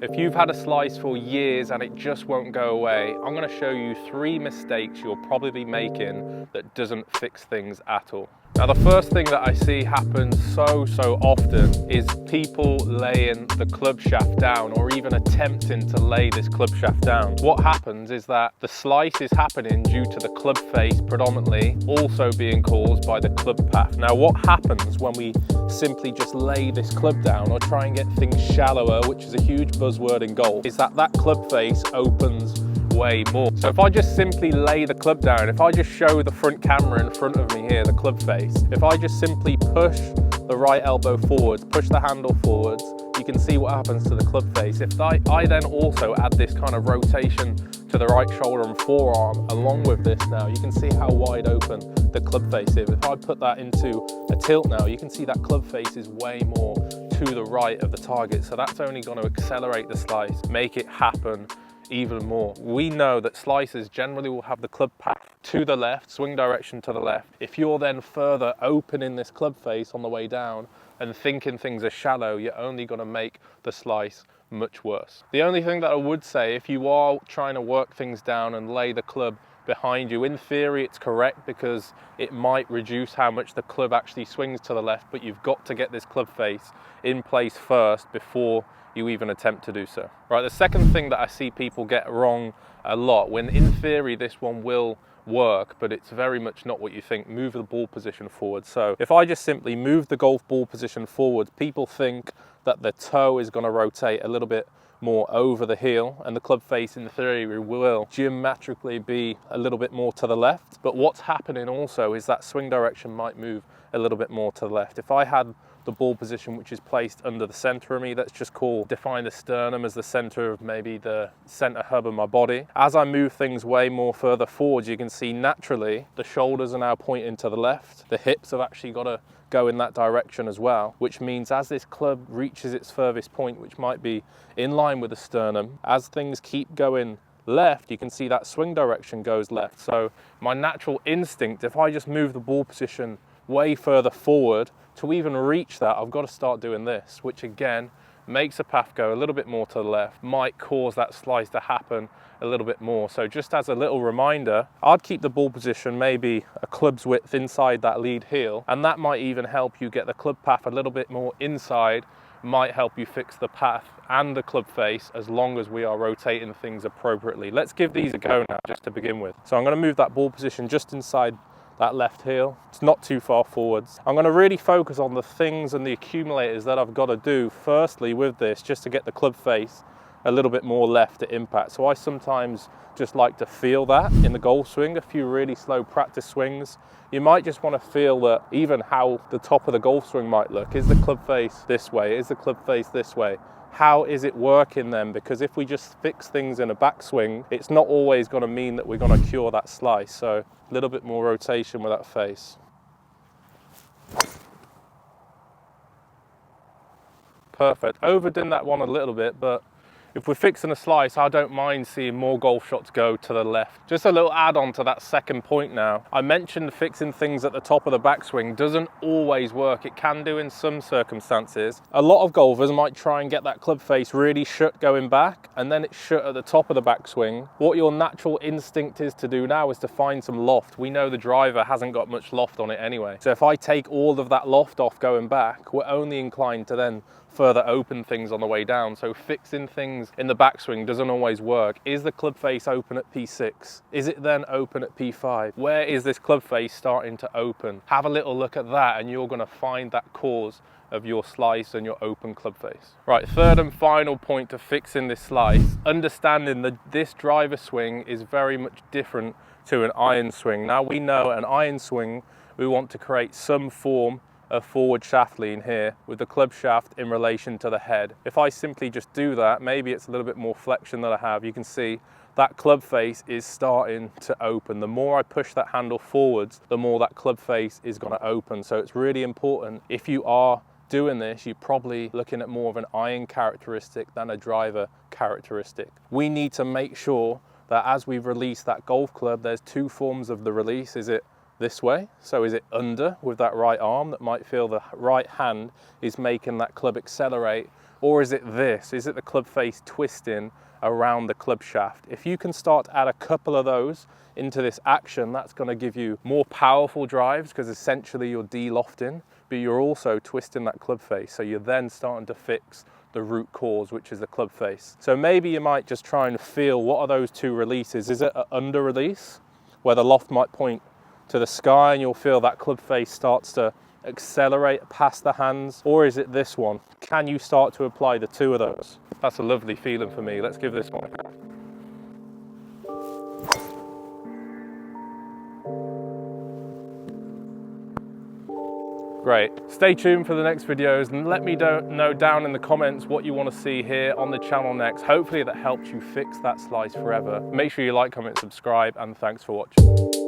If you've had a slice for years and it just won't go away, I'm going to show you 3 mistakes you'll probably be making that doesn't fix things at all. Now, the first thing that I see happen so often is people laying the club shaft down or even attempting to lay this club shaft down. What happens is that the slice is happening due to the club face predominantly also being caused by the club path. Now, what happens when we simply just lay this club down or try and get things shallower, which is a huge buzzword in golf, is that club face opens way more. So if I just simply lay the club down, if I just show the front camera in front of me here, the club face, if I just simply push the right elbow forwards, push the handle forwards, you can see what happens to the club face. If I then also add this kind of rotation to the right shoulder and forearm along with this now, you can see how wide open the club face is. If I put that into a tilt now, you can see that club face is way more to the right of the target. So that's only going to accelerate the slice, make it happen even more. We know that slicers generally will have the club path to the left, swing direction to the left. If you're then further opening this club face on the way down and thinking things are shallow, you're only going to make the slice much worse. The only thing that I would say, if you are trying to work things down and lay the club behind you, in theory it's correct because it might reduce how much the club actually swings to the left, but you've got to get this club face in place first before you even attempt to do so. Right, the second thing that I see people get wrong a lot, when in theory this one will work, but it's very much not what you think, move the ball position forward. So if I just simply move the golf ball position forward, people think that the toe is going to rotate a little bit more over the heel and the club face in theory will geometrically be a little bit more to the left. But what's happening also is that swing direction might move a little bit more to the left. If I had the ball position which is placed under the center of me, let's just define the sternum as the center of maybe the center hub of my body. As I move things way more further forwards, you can see naturally the shoulders are now pointing to the left. The hips have actually got to go in that direction as well, which means as this club reaches its furthest point, which might be in line with the sternum, as things keep going left, you can see that swing direction goes left. So my natural instinct, if I just move the ball position way further forward, to even reach that, I've got to start doing this, which again makes the path go a little bit more to the left, might cause that slice to happen a little bit more. So just as a little reminder, I'd keep the ball position maybe a club's width inside that lead heel, and that might even help you get the club path a little bit more inside, might help you fix the path and the club face as long as we are rotating things appropriately. Let's give these a go now just to begin with. So I'm going to move that ball position just inside that left heel. It's not too far forwards. I'm going to really focus on the things and the accumulators that I've got to do firstly with this just to get the club face a little bit more left to impact. So I sometimes just like to feel that in the golf swing, a few really slow practice swings. You might just want to feel that even how the top of the golf swing might look. Is the club face this way? Is the club face this way? How is it working then? Because if we just fix things in a backswing, it's not always going to mean that we're going to cure that slice. So a little bit more rotation with that face. Perfect. Overdone that one a little bit, but if we're fixing a slice, I don't mind seeing more golf shots go to the left. Just a little add-on to that second point now. I mentioned fixing things at the top of the backswing doesn't always work. It can do in some circumstances. A lot of golfers might try and get that club face really shut going back, and then it's shut at the top of the backswing. What your natural instinct is to do now is to find some loft. We know the driver hasn't got much loft on it anyway. So if I take all of that loft off going back, we're only inclined to then further open things on the way down. So fixing things in the backswing doesn't always work. Is the club face open at P6? Is it then open at P5? Where is this club face starting to open? Have a little look at that and you're going to find that cause of your slice and your open club face. Right, third and final point to fixing this slice, understanding that this driver swing is very much different to an iron swing. Now we know an iron swing, we want to create some form a forward shaft lean here with the club shaft in relation to the head. If I simply just do that, maybe it's a little bit more flexion that I have, you can see that club face is starting to open. The more I push that handle forwards, the more that club face is going to open. So it's really important, if you are doing this, you're probably looking at more of an iron characteristic than a driver characteristic. We need to make sure that as we release that golf club, there's two forms of the release. Is it this way? So is it under with that right arm that might feel the right hand is making that club accelerate Or is it this? Is it the club face twisting around the club shaft? If you can start to add a couple of those into this action, that's going to give you more powerful drives, because essentially you're de-lofting, but you're also twisting that club face. So you're then starting to fix the root cause, which is the club face. So maybe you might just try and feel, what are those two releases? Is it an under release where the loft might point to the sky and you'll feel that club face starts to accelerate past the hands? Or is it this one? Can you start to apply the two of those? That's a lovely feeling for me. Let's give this one a go. Great. Stay tuned for the next videos and let me know down in the comments what you want to see here on the channel next. Hopefully that helps you fix that slice forever. Make sure you like, comment, subscribe, and thanks for watching.